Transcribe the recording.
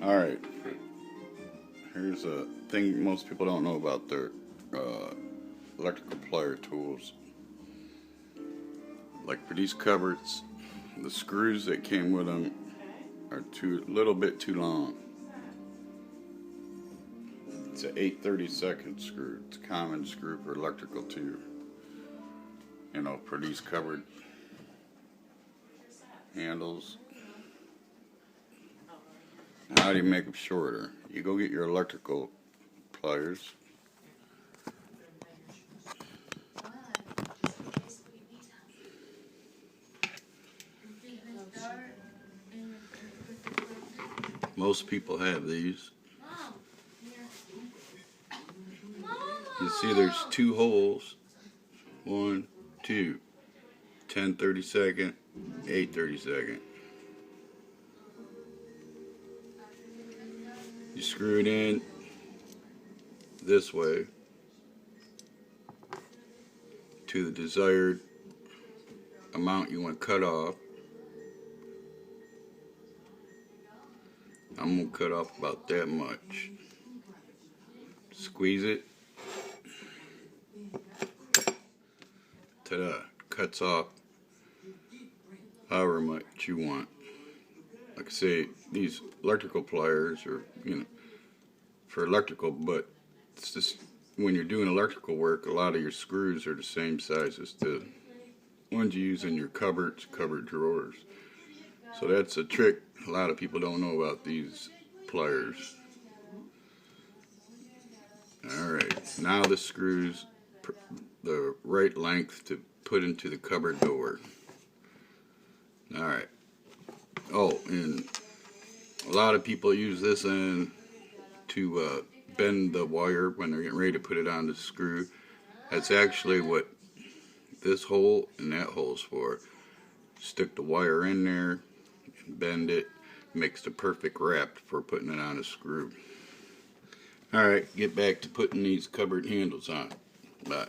Alright, here's a thing most people don't know about their electrical plier tools. Like for these cupboards, the screws that came with them are a little bit too long. It's an 8/32 screw. It's a common screw for electrical too. You know, for these cupboard handles. Now, how do you make them shorter? You go get your electrical pliers. Most people have these. You see there's two holes. 1, 2. 10/32, 8/32. You screw it in this way to the desired amount you want cut off. I'm going to cut off about that much. Squeeze it. Ta-da. Cuts off however much you want. Like I say, these electrical pliers are, for electrical, but it's just when you're doing electrical work, a lot of your screws are the same size as the ones you use in your cupboard drawers. So that's a trick a lot of people don't know about these pliers. Alright, now the screws the right length to put into the cupboard door. Alright. Oh, and a lot of people use this end to bend the wire when they're getting ready to put it on the screw. That's actually what this hole and that hole's for. Stick the wire in there and bend it. Makes the perfect wrap for putting it on a screw. Alright, get back to putting these cupboard handles on. Bye.